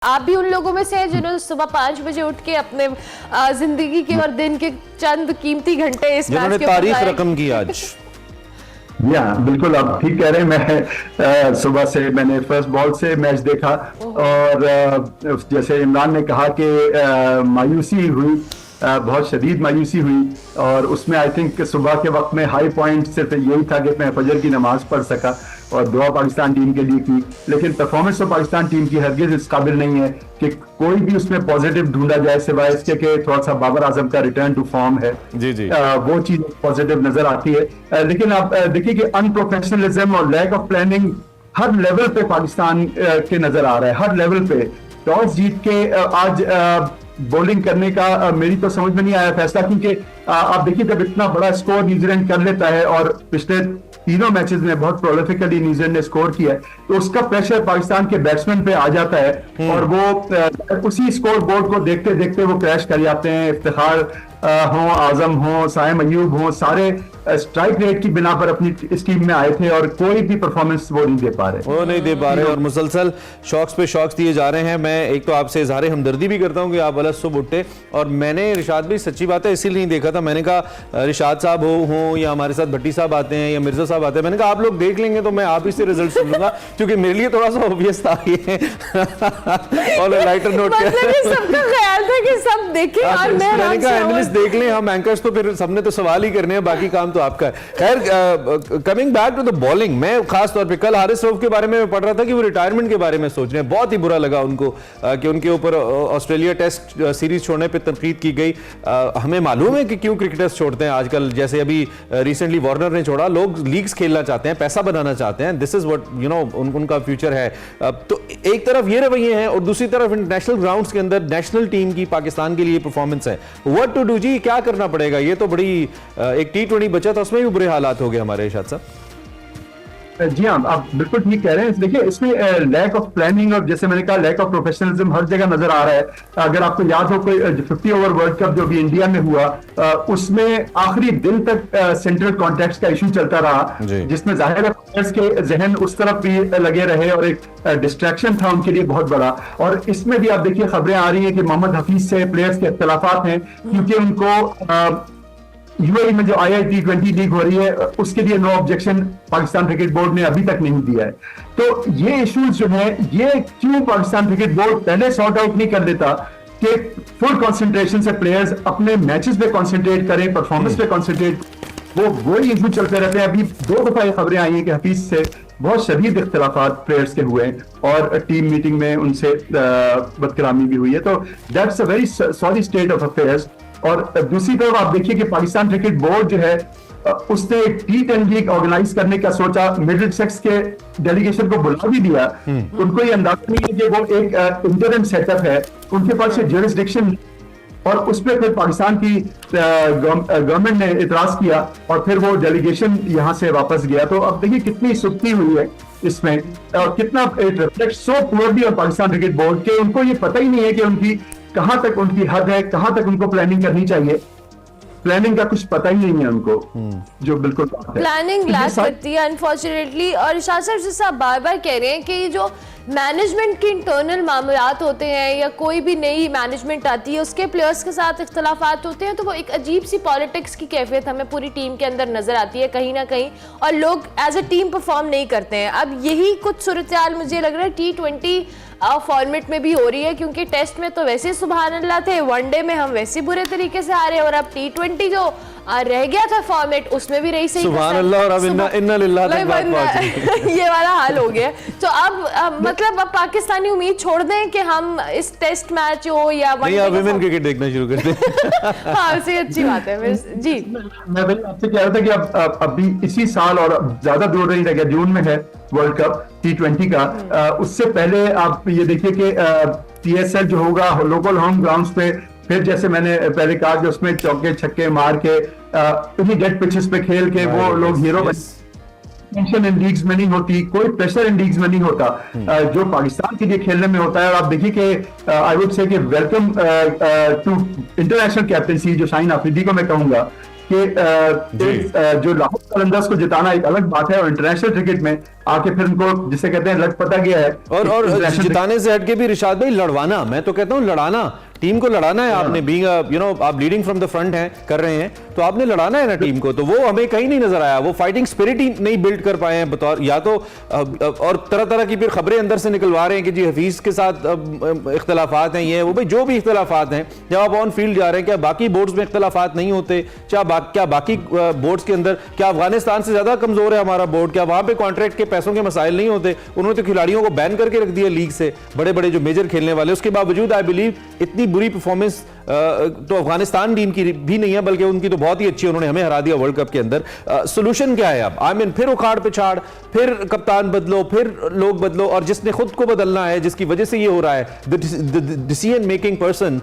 आप भी उन लोगों में से हैं जिन्होंने सुबह 5 बजे उठ के अपने जिंदगी के और दिन के चंद कीमती घंटे इस मैच के तारीख रकम की आज। बिल्कुल आप ठीक कह रहे हैं। मैं सुबह से मैंने फर्स्ट बॉल से मैच देखा और जैसे इमरान ने कहा कि मायूसी हुई, बहुत शदीद मायूसी हुई और उसमें आई थिंक सुबह के वक्त में हाई पॉइंट सिर्फ यही था कि मैं फजर की नमाज पढ़ सका और दुआ पाकिस्तान टीम के लिए की, लेकिन परफॉर्मेंस तो पाकिस्तान टीम की हरगिज इस काबिल नहीं है कि कोई भी उसमें पॉजिटिव ढूंढा जाए सिवाय इसके कि थोड़ा सा बाबर आजम का रिटर्न टू फॉर्म है। जी जी वो चीज पॉजिटिव नजर आती है। लेकिन आप देखिए कि अनप्रोफेशनलिज्म और लैक ऑफ प्लानिंग हर लेवल पे पाकिस्तान के नजर आ रहा है। हर लेवल पे टॉस जीत के आज बॉलिंग करने का मेरी तो समझ में नहीं आया फैसला, क्योंकि आप देखिए जब इतना बड़ा स्कोर न्यूजीलैंड कर लेता है और पिछले तीनों मैचेस में बहुत प्रोलिफिकली न्यूजीलैंड ने स्कोर किया है, तो उसका प्रेशर पाकिस्तान के बैट्समैन पे आ जाता है और वो उसी स्कोर बोर्ड को देखते देखते वो क्रैश कर जाते हैं। इफ्तिखार हो, आजम हो, साइम अयूब हो, सारे स्ट्राइक रेट की बिना पर अपनी इस टीम में आए थे और कोई भी परफॉर्मेंस वो नहीं दे पा रहे और मुसलसल शॉक्स पे शॉक्स दिए जा रहे हैं। मैं एक तो आपसे इजहार हमदर्दी भी करता हूं कि आप अलग सुबह उठे, और मैंने रिशाद भी सच्ची बात है इसीलिए नहीं देखा था। मैंने कहा रिशाद साहब हो या हमारे साथ भट्टी साहब आते हैं या मिर्जा साहब आते हैं, मैंने कहा आप लोग देख लेंगे तो मैं आप ही से रिजल्ट सुन लूंगा क्योंकि मेरे लिए थोड़ा सा ऑब्वियस था ये। और लाइटर नोट सबका ख्याल था कि सब देखें और मैंने कहा एनालिस्ट देख लें, हम एंकर्स तो फिर सबने तो सवाल ही करने हैं, बाकी काम तो आपका है। खैर coming back to the bowling, मैं खास तौर पे कल हारिस रऊफ के बारे में पढ़ रहा था कि वो रिटायरमेंट के बारे में सोच रहे हैं। बहुत ही बुरा लगा उनको कि उनके ऊपर ऑस्ट्रेलिया टेस्ट सीरीज छोड़ने पे तनकीद की गई। हमें मालूम है कि क्यों क्रिकेटर्स छोड़ते हैं आजकल, जैसे अभी रिसेंटली वार्नर ने छोड़ा, लोग लीग्स खेलना चाहते हैं, पैसा बनाना चाहते हैं, this is what you know उनका फ्यूचर है। तो एक तरफ ये रवैये हैं और दूसरी तरफ इंटरनेशनल ग्राउंड्स के अंदर नेशनल टीम की पाकिस्तान के लिए परफॉर्मेंस है। व्हाट टू डू जी, क्या करना पड़ेगा? ये तो बड़ी एक T20 बचा था, उसमें भी बुरे हालात हो गए हमारे इरशाद साहब। जी हाँ, आप बिल्कुल ठीक कह रहे हैं। देखिए इसमें लैक ऑफ प्लानिंग और जैसे मैंने कहा लैक ऑफ प्रोफेशनलिज्म हर जगह नजर आ रहा है। अगर आपको याद हो कोई 50 ओवर वर्ल्ड कप जो भी इंडिया में हुआ उसमें आखिरी दिन तक सेंट्रल कॉन्ट्रैक्ट्स का इशू चलता रहा, जिसमें जाहिर है प्लेयर्स के जहन उस तरफ भी लगे रहे और एक डिस्ट्रैक्शन था उनके लिए बहुत बड़ा। और इसमें भी आप देखिए खबरें आ रही हैं कि मोहम्मद हफीज से प्लेयर्स के इख्तलाफात हैं क्योंकि उनको यूएई में जो T20 लीग हो रही है उसके लिए no objection Pakistan cricket board ने अभी तक नहीं दिया है। तो ये इश्यूज जो है ये क्यों पाकिस्तान क्रिकेट बोर्ड पहले सॉर्ट आउट नहीं कर देता कि फुल कंसंट्रेशन से प्लेयर्स अपने मैचेस पे कंसंट्रेट करें, परफॉर्मेंस पे कंसंट्रेट, वही इशू चलते रहते हैं। अभी 2 दफा ये खबरें आई हैं कि हफीज से बहुत शदीद इख्तलाफात प्लेयर्स के हुए और टीम मीटिंग में उनसे बदकलामी भी हुई है। तो that's a very sorry state of affairs. और दूसरी तरफ आप देखिए कि पाकिस्तान क्रिकेट बोर्ड जो है उसने एक T10 लीग ऑर्गेनाइज करने का सोचा, मिडिल सेक्स के डेलीगेशन को बुला भी दिया। उनको ये अंदाजा नहीं है कि वो एक इंटरिम सेटअप है, उनके पास ये ज्यूरिसडिक्शन, और उस पर फिर पाकिस्तान की गवर्नमेंट ने इतराज किया और फिर वो डेलीगेशन यहाँ से वापस गया। तो अब देखिए कितनी सुस्ती हुई है इसमें और कितना it reflects so poorly on Pakistan cricket board के उनको ये पता ही नहीं है कि उनकी कहां तक उनकी हद है, कहां तक उनको प्लानिंग करनी चाहिए। प्लानिंग का कुछ पता ही नहीं है उनको, जो बिल्कुल प्लानिंग लैक करती है अनफॉर्चुनेटली। और इरशाद साहब जैसे आप बार बार कह रहे हैं कि जो मैनेजमेंट के इंटरनल मामलात होते हैं या कोई भी नई मैनेजमेंट आती है उसके प्लेयर्स के साथ इख्तलाफात होते हैं, तो वो एक अजीब सी पॉलिटिक्स की कैफियत हमें पूरी टीम के अंदर नजर आती है कहीं ना कहीं, और लोग एज ए टीम परफॉर्म नहीं करते हैं। अब यही कुछ सूरत हाल मुझे लग रहा है T20 फॉर्मेट में भी हो रही है, क्योंकि टेस्ट में तो वैसे सुभान अल्लाह थे, वनडे में हम वैसे बुरे तरीके से हारे, और अब T20 जो रह गया था फॉर्मेट उसमें भी रही सही सुभान अल्लाह और अब इन्ना लिल्लाह तक बात पहुंच ये वाला हाल हो गया। तो अब मतलब अब पाकिस्तानी उम्मीद छोड़ दें कि हम इस टेस्ट मैच हो या विमेन क्रिकेट देखना शुरू कर दें। हाँ वैसे अच्छी बात है जी। मैं भाई आपसे कह रहा था कि अब अभी इसी साल और ज्यादा दूर नहीं रहेगा, जून में है वर्ल्ड कप T20 का। उससे पहले आप ये देखिए कि PSL जो होगा लोकल होम ग्राउंड्स पे, फिर जैसे मैंने पहले कहा कि उसमें चौके छक्के मार के उन्हीं डेड पिचेस पे खेल के वो लोग हीरो टेंशन इन लीग्स में नहीं होती, कोई प्रेशर इन लीग्स में नहीं होता जो पाकिस्तान के लिए खेलने में होता है। और आप देखिए कि आई वुड से कि वेलकम टू इंटरनेशनल कैप्टनसी जो शाहीन आफरीदी को मैं कहूंगा कि जो लाहौर कलंदर्स को जिताना एक अलग बात है और इंटरनेशनल क्रिकेट में आके फिर उनको जिसे कहते हैं लग पता गया है। और जिताने से हटके भी रिशाद भाई लड़वाना, मैं तो कहता हूं लड़ाना, टीम को लड़ाना है आपने, बीइंग आप लीडिंग फ्रॉम द फ्रंट हैं, कर रहे हैं, तो आपने लड़ाना है ना टीम को, तो वो हमें कहीं नहीं नजर आया, वो फाइटिंग स्पिरिट ही नहीं बिल्ड कर पाए हैं बतौर, या तो और तरह तरह की फिर खबरें अंदर से निकलवा रहे हैं कि जी हफीज के साथ इख्तलाफात हैं, ये वो, भाई जो भी इख्तलाफात हैं, जब आप ऑन फील्ड जा रहे हैं, क्या बाकी बोर्ड्स में इख्तलाफात नहीं होते, क्या बाकी बोर्ड्स के अंदर, क्या अफगानिस्तान से ज्यादा कमजोर है हमारा बोर्ड, क्या वहां पे कॉन्ट्रैक्ट के पैसों के मसाइल नहीं होते? उन्होंने तो खिलाड़ियों को बैन करके रख दिया लीग से, बड़े बड़े जो मेजर खेलने वाले, उसके बावजूद आई बिलीव इतनी बुरी परफॉर्मेंस तो अफगानिस्तान टीम की भी नहीं है, बल्कि उनकी तो बहुत ही अच्छी, उन्होंने हमें हरा दिया वर्ल्ड कप के अंदर। सॉल्यूशन क्या है अब? आई मीन फिर उखाड़ पिछाड़, फिर कप्तान बदलो, फिर लोग बदलो, और जिसने खुद को बदलना है, जिसकी वजह से ये हो रहा है, द डिसीजन मेकिंग पर्सन,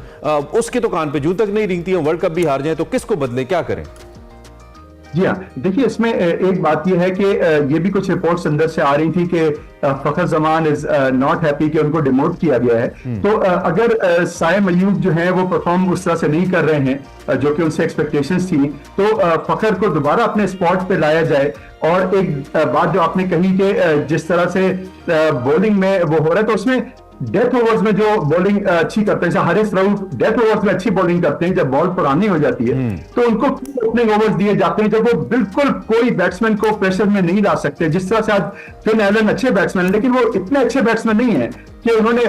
उसके तो कान पे जूं तक नहीं रेंगती है, वर्ल्ड कप भी हार जाए तो किसको बदले, क्या करें? जी हाँ, देखिए इसमें एक बात यह है कि ये भी कुछ रिपोर्ट्स अंदर से आ रही थी कि फखर जमान इज नॉट हैप्पी कि उनको डिमोट किया गया है। तो अगर साइम अयूब जो है वो परफॉर्म उस तरह से नहीं कर रहे हैं जो कि उनसे एक्सपेक्टेशंस थी, तो फखर को दोबारा अपने स्पॉट पे लाया जाए। और एक बात जो आपने कही कि जिस तरह से बॉलिंग में वो हो रहा है, तो उसमें डेथ ओवर्स में जो बॉलिंग अच्छी करते हैं, जैसे हारिस रऊफ डेथ ओवर्स में अच्छी बॉलिंग करते हैं, जब बॉल पुरानी हो जाती है तो उनको ओपनिंग ओवर्स दिए जाते हैं, जब वो बिल्कुल कोई बैट्समैन को प्रेशर में नहीं ला सकते। जिस तरह से आज फिन एलन अच्छे बैट्समैन है, लेकिन वो इतने अच्छे बैट्समैन नहीं है कि उन्होंने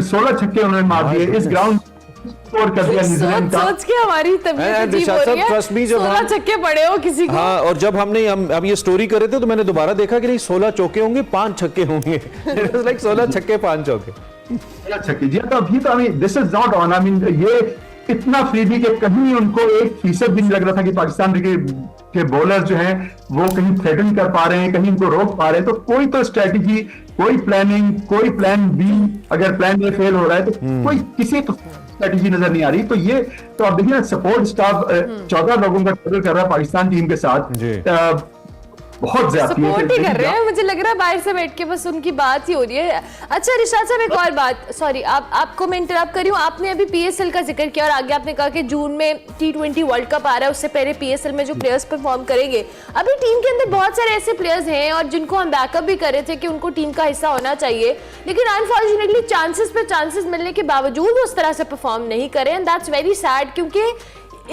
16 छक्के उन्होंने मार दिए इस ग्राउंड, स्कोर कर दिया न्यूजीलैंड का। सोच के हमारी तबीयत अजीब हो रही है, 16 छक्के पड़े हो किसी को। हाँ, और जब हम ये स्टोरी कर रहे थे तो मैंने दोबारा देखा कि नहीं 16 चौके होंगे, 5 छक्के होंगे, लाइक 16 छक्के 5 चौके। छक्के जी, तो अभी तो this is not on, I mean ये इतना फ्रीबी कि कहीं उनको 1% भी नहीं लग रहा था कि पाकिस्तान के बॉलर जो हैं वो कहीं थ्रेटन कर पा रहे हैं, कहीं उनको रोक पा रहे हैं। तो कोई तो स्ट्रेटेजी, कोई प्लानिंग, कोई प्लान बी, अगर प्लान ए फेल हो रहा है तो कोई किसी तो स्ट्रेटेजी नजर नहीं आ रही। तो ये तो आप देखिए सपोर्ट स्टाफ 14 लोगों का ट्रेवल कर रहा है पाकिस्तान टीम के साथ, बहुत ज्यादा सपोर्ट ही कर रहे हैं, मुझे लग रहा है बाहर से बैठ के बस उनकी बात ही हो रही है। अच्छा रिशाद साहब, एक और बात, सॉरी आपको मैं इंटरप्ट कर रही हूँ, आपने अभी पीएसएल का जिक्र किया और आगे आपने कहा कि जून में T20 वर्ल्ड कप आ रहा है, उससे पहले पीएसएल में जो प्लेयर्स परफॉर्म करेंगे, अभी टीम के अंदर बहुत सारे ऐसे प्लेयर्स हैं और जिनको हम बैकअप भी कर रहे थे कि उनको टीम का हिस्सा होना चाहिए, लेकिन अनफॉर्चुनेटली चांसेस पे चांसेस मिलने के बावजूद वो उस तरह से परफॉर्म नहीं करे, एंड दैट्स वेरी सैड, क्योंकि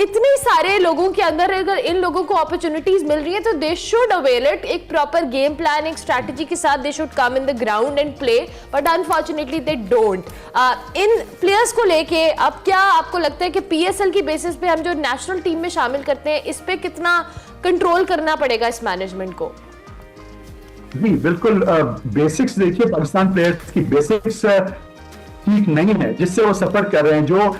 इतने सारे लोगों के अंदर अगर इन लोगों को अपॉर्चुनिटीज मिल रही है तो दे शुड अवेल इट, एक प्रॉपर गेम प्लान, एक स्ट्रैटेजी के साथ they should come in the ground and play, but unfortunately they don't. In players को लेके अब क्या आपको लगता है कि पीएसएल की बेसिस पे हम जो नेशनल टीम में शामिल करते हैं, इस पे कितना कंट्रोल करना पड़ेगा इस मैनेजमेंट को? जी बिल्कुल, बेसिक्स देखिए, पाकिस्तान प्लेयर्स की बेसिक्स ठीक नहीं है जिससे वो सफर कर रहे हैं। जो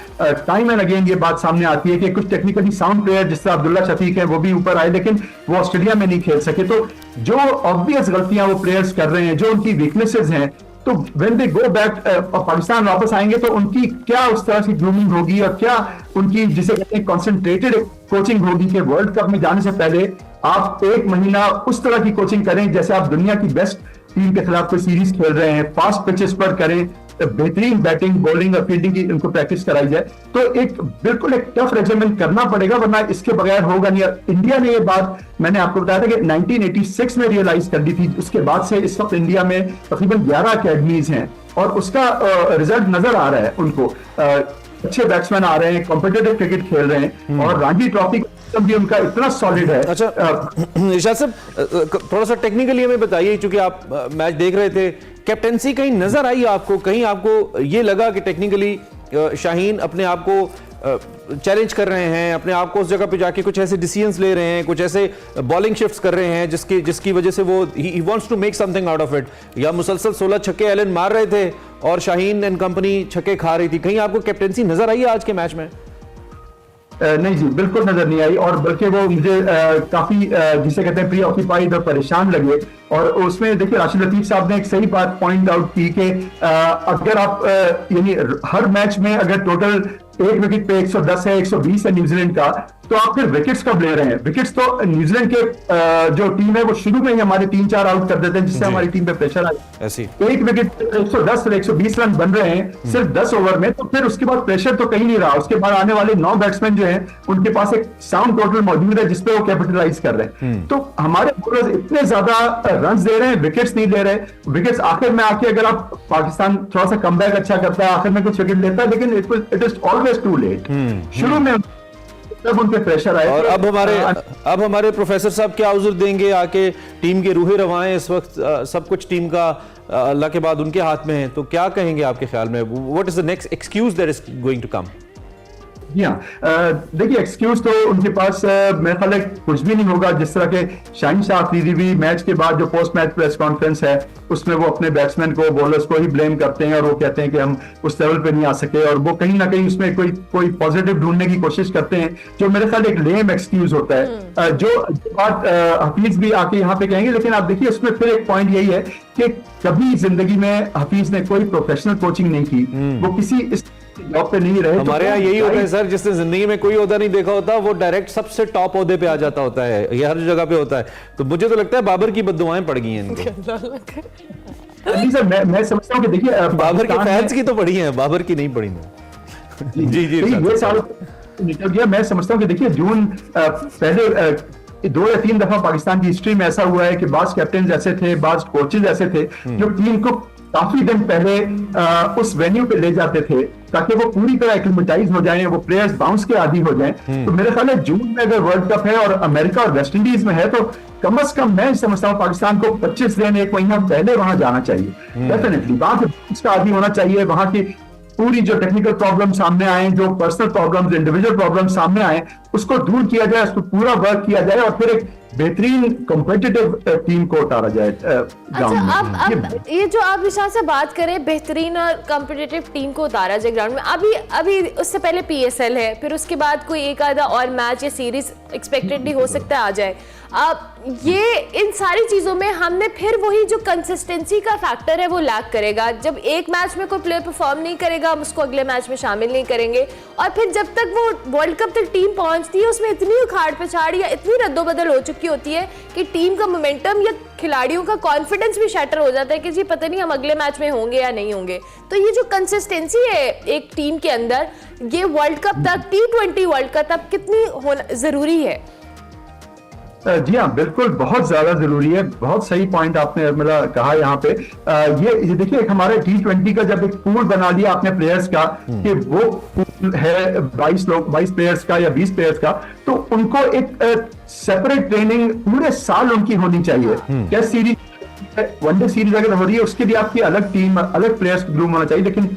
टाइम एंड अगेन ये बात सामने आती है कि कुछ टेक्निकली साउंड प्लेयर जिस तरह अब्दुल्ला शफीक है वो भी ऊपर आए, लेकिन वो ऑस्ट्रेलिया में नहीं खेल सके। तो जो ऑब्वियस गलतियां वो प्लेयर्स कर रहे हैं, जो उनकी वीकनेसेस हैं, तो when they go back Pakistan वापस आएंगे तो उनकी क्या उस तरह की ग्रूमिंग होगी और क्या उनकी जिसे कहते हैं कॉन्सेंट्रेटेड कोचिंग होगी कि वर्ल्ड कप में जाने से पहले आप 1 महीना उस तरह की कोचिंग करें जैसे आप दुनिया की बेस्ट टीम के खिलाफ कोई सीरीज खेल रहे हैं, फास्ट पिचेस पर करें, बेहतरीन बैटिंग, बॉलिंग और फील्डिंग की उनको प्रैक्टिस कराई जाए। तो एक बिल्कुल एक टफ रेजिमेंट करना पड़ेगा, वरना इसके बगैर होगा नहीं। इंडिया ने ये बात मैंने आपको बताया था कि 1986 में रियलाइज कर दी थी, उसके बाद से इस वक्त इंडिया में तकरीबन 11 अकेडमीज हैं और उसका रिजल्ट नजर आ रहा है उनको। अच्छे बैट्समैन आ रहे हैं, कॉम्पिटिटिव क्रिकेट खेल रहे हैं और रणजी ट्रॉफी भी उनका इतना सॉलिड है। अच्छा इरशाद साहब, थोड़ा सा टेक्निकली हमें बताइए, क्योंकि आप मैच देख रहे थे, कैप्टेंसी कहीं नजर आई आपको, कहीं आपको ये लगा कि टेक्निकली शाहीन अपने आप को चैलेंज कर रहे हैं, अपने आप को उस जगह पे जाके कुछ ऐसे डिसीजंस ले रहे हैं, कुछ ऐसे बॉलिंग शिफ्ट्स कर रहे हैं जिसकी वजह से वो ही wants to make something out of it, या मुसलसल 16 छक्के एलन मार रहे थे और शाहीन एंड कंपनी छक्के खा रही थी? कहीं आपको कैप्टेंसी नजर आई है आज के मैच में? नहीं जी, बिल्कुल नजर नहीं आई, और बल्कि वो मुझे काफी जिसे कहते हैं प्री ऑक्यूपाइड और परेशान लगे। और उसमें देखिए राशिद लतीफ साहब ने एक सही बात पॉइंट आउट की कि अगर आप यानी हर मैच में अगर टोटल एक विकेट पे 110 है, 120 है न्यूजीलैंड का, तो आप फिर विकेट्स कब ले रहे हैं? विकेट्स तो न्यूजीलैंड के जो टीम है वो शुरू में ही हमारे 3-4 आउट कर देते हैं, जिससे हमारी टीम पे प्रेशर आए। ऐसी एक विकेट 110 और 120 रन बन रहे हैं सिर्फ 10 ओवर में, तो फिर उसके बाद प्रेशर तो कहीं नहीं रहा। उसके बाद आने वाले 9 बैट्समैन जो हैं उनके पास एक साउंड टोटल मौजूद है जिसपे वो कैपिटलाइज कर रहे हैं। तो हमारे बॉलर्स इतने ज्यादा रन दे रहे हैं, विकेट्स नहीं ले रहे। विकेट्स आखिर में आके अगर आप पाकिस्तान थोड़ा सा कमबैक अच्छा करता है, आखिर में कुछ विकेट लेता है, लेकिन it is always too late. शुरू में तब उनके प्रेशर आए। और अब हमारे प्रोफेसर साहब क्या उज़्र देंगे आके? टीम के रूहे रवाएं इस वक्त, सब कुछ टीम का अल्लाह के बाद उनके हाथ में है, तो क्या कहेंगे आपके ख्याल में? What is the next excuse that is going to come? जी हाँ, देखिए एक्सक्यूज तो उनके पास मेरे ख्याल है कुछ भी नहीं होगा। जिस तरह के शाहीन शाह अफरीदी भी मैच के बाद जो पोस्ट मैच प्रेस कॉन्फ्रेंस है उसमें वो अपने बैट्समैन को, बॉलर्स को ही ब्लेम करते हैं और वो कहते हैं कि हम उस लेवल पे नहीं आ सके, और वो कहीं ना कहीं उसमें कोई पॉजिटिव ढूंढने की कोशिश करते हैं, जो मेरे ख्याल एक लेम एक्सक्यूज होता है। जो बात हफीज भी आके यहाँ पे कहेंगे, लेकिन आप देखिए उसमें फिर एक पॉइंट यही है कि कभी जिंदगी में हफीज ने कोई प्रोफेशनल कोचिंग नहीं की, वो किसी जॉब पे नहीं रहे। हमारे यहाँ यही होता है सर, जिसने जिंदगी में कोई ओहदा नहीं देखा होता वो डायरेक्ट सबसे टॉप ओहदे पे आ जाता होता है। ये हर जगह पे होता है। तो मुझे तो लगता है बाबर की बद्दुआएं पड़ गई हैं इनको। नहीं सर, मैं समझता हूँ कि देखिए बाबर के फैंस की तो पड़ी हैं, बाबर की नहीं पड़ी ना। जी जी ये साल निकल गया। मैं समझता हूँ कि देखिए जून पहले 2 या 3 दफा पाकिस्तान की हिस्ट्री में ऐसा हुआ है कि बाज कैप्टन ऐसे थे, बाज कोचेज ऐसे थे जो टीम को काफी दिन पहले उस वेन्यू पे ले जाते थे ताकि वो पूरी तरह एक्लिमेटाइज हो जाएं, वो प्लेयर्स बाउंस के आदी हो जाएं। तो मेरे ख्याल है जून में अगर वर्ल्ड कप है और अमेरिका और वेस्ट इंडीज में है तो कम से कम मैं समझता हूँ पाकिस्तान को 25 दिन 1 महीना पहले वहां जाना चाहिए। डेफिनेटली वहां पे उसका आदी होना चाहिए। वहां की पूरी जो टेक्निकल प्रॉब्लम सामने आए, जो पर्सनल प्रॉब्लम्स, इंडिविजुअल प्रॉब्लम सामने आए, उसको दूर किया जाए, उसको पूरा वर्क किया जाए और फिर एक बेहतरीन कॉम्पिटिटिव टीम को उतारा जाए ग्राउंड में। अब ये जो आप विशाल से बात करें बेहतरीन और कॉम्पिटिटिव टीम को उतारा जाए ग्राउंड में, अभी उससे पहले PSL है, फिर उसके बाद कोई एक आधा और मैच या सीरीज एक्सपेक्टेडली हो सकता है आ जाए। अब ये इन सारी चीजों में हमने फिर वही जो कंसिस्टेंसी का फैक्टर है वो लैक करेगा। जब एक मैच में कोई प्लेयर परफॉर्म नहीं करेगा हम उसको अगले मैच में शामिल नहीं करेंगे, और फिर जब तक वो वर्ल्ड कप तक टीम पहुंचती है उसमें इतनी उखाड़ पछाड़ या इतनी रद्दोबदल हो चुकी होती है कि टीम का मोमेंटम या खिलाड़ियों का कॉन्फिडेंस भी शैटर हो जाता है कि जी पता नहीं हम अगले मैच में होंगे या नहीं होंगे। तो ये जो कंसिस्टेंसी है एक टीम के अंदर, ये वर्ल्ड कप तक, T20 वर्ल्ड कप तक कितनी होना जरूरी है? जी हाँ, बिल्कुल बहुत ज्यादा जरूरी है। बहुत सही पॉइंट आपने मतलब कहा यहाँ पे। ये देखिए एक हमारे T20 का जब एक पूल बना लिया आपने प्लेयर्स का कि वो पूल है 22 प्लेयर्स का या 20 प्लेयर्स का, तो उनको एक सेपरेट ट्रेनिंग पूरे साल उनकी होनी चाहिए। टेस्ट सीरीज, वनडे सीरीज अगर हो रही है उसके लिए आपकी अलग टीम, अलग प्लेयर्स ग्रूम होना चाहिए। लेकिन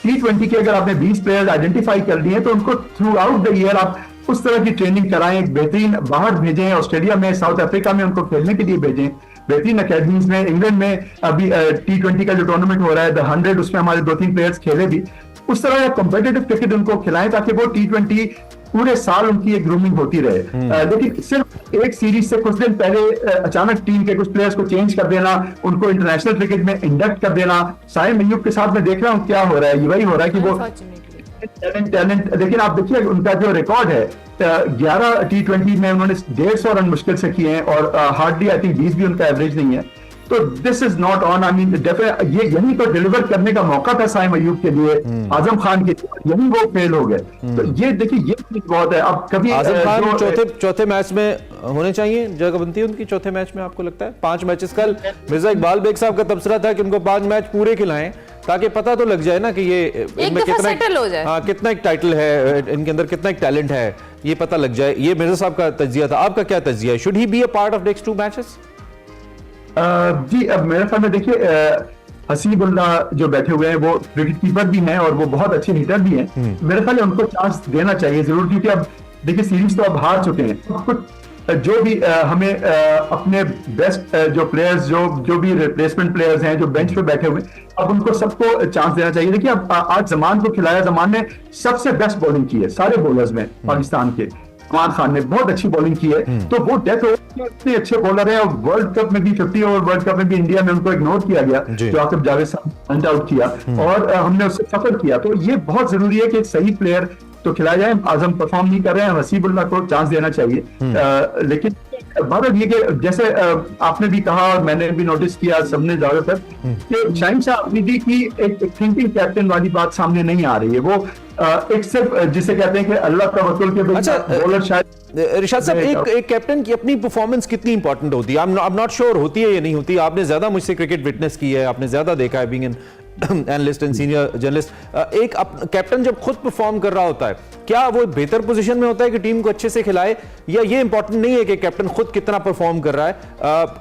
T20 के अगर आपने 20 प्लेयर्स आइडेंटिफाई कर लिए तो उनको थ्रू आउट द ईयर आप उस तरह की ट्रेनिंग कराएं, एक बेहतरीन बाहर भेजें, ऑस्ट्रेलिया में, साउथ अफ्रीका में उनको खेलने के लिए भेजें, बेहतरीन अकेडमीज में। इंग्लैंड में अभी T20 का जो टूर्नामेंट हो रहा है द 100, उसमें हमारे 2-3 प्लेयर्स खेले भी। उस तरह का कॉम्पिटिटिव क्रिकेट उनको खिलाएं ताकि वो T20 पूरे साल उनकी एक ग्रूमिंग होती रहे। लेकिन सिर्फ एक सीरीज से कुछ दिन पहले अचानक टीम के कुछ प्लेयर्स को चेंज कर देना, उनको इंटरनेशनल क्रिकेट में इंडक्ट कर देना। साहिल मयूब के साथ मैं देख रहा हूँ क्या हो रहा है, ये वही हो रहा है कि वो टैलेंट। लेकिन आप देखिए उनका जो रिकॉर्ड है 11 T20 में उन्होंने 150 रन मुश्किल से किए हैं और हार्डली आई थिंक 20 भी उनका एवरेज नहीं है। तो this is not on. I mean ये यही तो डिलीवर करने का मौका था साइम अयूब के लिए, आजम खान के लिए, यही वो फेल हो गए। तो ये देखिए ये चीज बहुत है। अब कभी आजम खान चौथे मैच में होने चाहिए, जगह बनती है उनकी चौथे मैच में, आपको लगता है? 5 मैचेस, कल मिर्जा इकबाल बेग साहब का तबसरा था कि उनको 5 मैच पूरे खिलाएं ताकि पता तो लग जाए ना कि ये इनमें कितना एक टाइटल है, इनके अंदर कितना एक टैलेंट है, ये पता लग जाए। ये मिर्जा साहब का तज्जिया था, आपका क्या तज्जिया है? Should he be a part of next 2 matches? जी अब मेरे ख्याल में देखिए हसीबुल्लाह जो बैठे हुए हैं वो विकेट कीपर भी हैं और वो बहुत अच्छे हिटर भी हैं। मेरे ख्याल में उनको चांस देना चाहिए जरूर, क्योंकि अब देखिए सीरीज तो अब हार चुके हैं। कुछ जो भी हमें अपने बेस्ट जो प्लेयर्स, जो भी रिप्लेसमेंट प्लेयर्स हैं जो बेंच पे बैठे हुए, अब उनको सबको चांस देना चाहिए। देखिए अब आज जमान को खिलाया, जमान ने सबसे बेस्ट बॉलिंग की है सारे बॉलर्स में पाकिस्तान के। इमरान खान ने बहुत अच्छी बॉलिंग की है, तो वो डेथ ओवर के इतने अच्छे बॉलर हैं। और वर्ल्ड कप में भी 50 ओवर वर्ल्ड कप में भी इंडिया में उनको इग्नोर किया गया, जो आकिब जावेद साहब ने आउट किया और हमने उससे सफर किया। तो ये बहुत जरूरी है कि एक सही प्लेयर तो खिलाया जाए। आजम परफॉर्म नहीं कर रहे हैं, हसीबुल्लाह को चांस देना चाहिए। लेकिन बात ये कि जैसे आपने भी कहा और मैंने भी नोटिस किया, सबने ज्यादातर, कि शाहीन शाह अफरीदी की एक थिंकिंग कैप्टन वाली बात सामने नहीं आ रही है। वो एक सिर्फ जिसे कहते हैं कि अल्लाह तवक्कुल के अच्छा, बॉलर शायद। रिशाद साहब, एक कैप्टन की अपनी परफॉर्मेंस कितनी इंपॉर्टेंट होती है? आई एम नॉट श्योर होती है या नहीं होती। आपने ज्यादा मुझसे क्रिकेट विटनेस की है, आपने ज्यादा देखा है, being an analyst and senior journalist. एक कैप्टन जब खुद परफॉर्म कर रहा होता है, क्या वो बेहतर पोजीशन में होता है कि टीम को अच्छे से खिलाए, या ये इंपॉर्टेंट नहीं है कि कैप्टन खुद कितना परफॉर्म कर रहा है?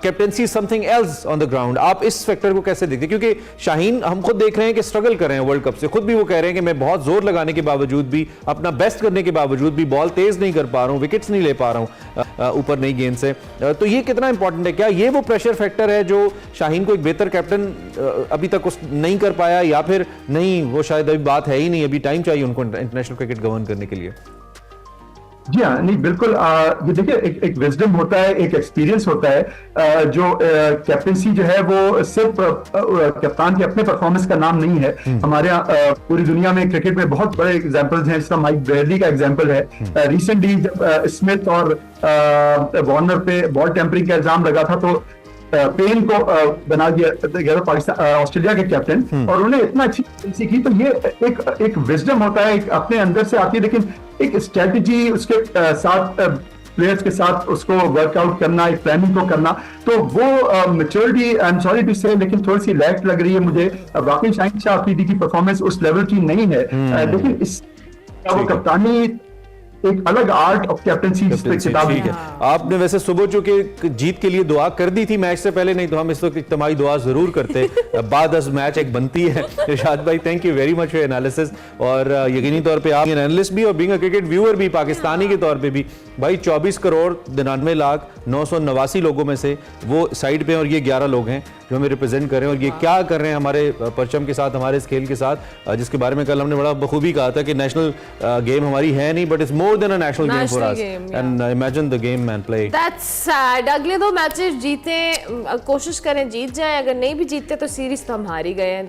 Captaincy something else on the ground. आप इस फैक्टर को कैसे देखते हैं? क्योंकि शाहीन हम खुद देख रहे हैं कि स्ट्रगल कर रहे हैं वर्ल्ड कप से, खुद भी वो कह रहे हैं कि मैं बहुत जोर लगाने के बावजूद भी, अपना बेस्ट करने के बावजूद भी बॉल तेज नहीं कर पा रहा हूं, विकेट्स नहीं ले पा रहा हूं ऊपर नई गेंद से। तो ये कितना इंपॉर्टेंट है? क्या ये वो प्रेशर फैक्टर है जो शाहीन को एक बेहतर कैप्टन अभी तक नहीं कर पाया, या फिर नहीं, वो शायद अभी बात है ही नहीं, अभी टाइम चाहिए उनको इंटरनेशनल क्रिकेट गवर्न करने के लिए? जी हाँ, नहीं बिल्कुल। ये देखिए, एक विजडम होता है, एक एक्सपीरियंस होता है। जो कैप्टेंसी जो है वो सिर्फ कप्तान के अपने परफॉर्मेंस का नाम नहीं है। हमारे यहाँ पूरी दुनिया में क्रिकेट में बहुत बड़े एग्जांपल्स हैं, जिसका माइक ब्रैडली का एग्जांपल है। रिसेंटली जब स्मिथ और वार्नर पे बॉल टेम्परिंग का इल्जाम लगा था, तो पेन को बना दिया पाकिस्तान ऑस्ट्रेलिया के कैप्टन, और उन्हें इतना अच्छी कैप्टेंसी की। तो ये एक विजडम होता है, एक अपने अंदर से आती है, लेकिन एक स्ट्रेटजी उसके साथ, प्लेयर्स के साथ उसको वर्कआउट करना, एक प्लानिंग को करना, तो वो maturity, I am sorry to say, लेकिन थोड़ी सी लैक लग रही है मुझे। वाकई शाहीन शाह अफरीदी की परफॉर्मेंस उस लेवल की नहीं है, लेकिन इस वो कप्तानी एक अलग आर्ट ऑफ कैप्टेंसी किताब है। आपने वैसे सुबह चूंकि जीत के लिए दुआ कर दी थी मैच से पहले, नहीं तो हम इस वक्त इज्तिमाई दुआ जरूर करते। बाद मैच एक बनती है। इरशाद भाई, thank you very much for analysis. और यकीनी तौर पे आप एनालिस्ट भी और बीइंग अ क्रिकेट व्यूअर भी, पाकिस्तानी के तौर पे भी भाई, 24 करोड़ 99,989 लोगों में से वो साइड पे, और ये 11 लोग हैं जो हमें रिप्रेजेंट कर रहे हैं, और ये क्या कर रहे हैं हमारे परचम के साथ, हमारे इस खेल के साथ, जिसके बारे में कल हमने बड़ा बखूबी कहा था कि नेशनल गेम हमारी है नहीं, but it's more than a national game for us, and imagine the game man play. That's sad. अगले 2 मैचेस जीते, कोशिश करें जीत जाए, अगर नहीं भी जीतते तो सीरीज तो हम हार ही गए हैं।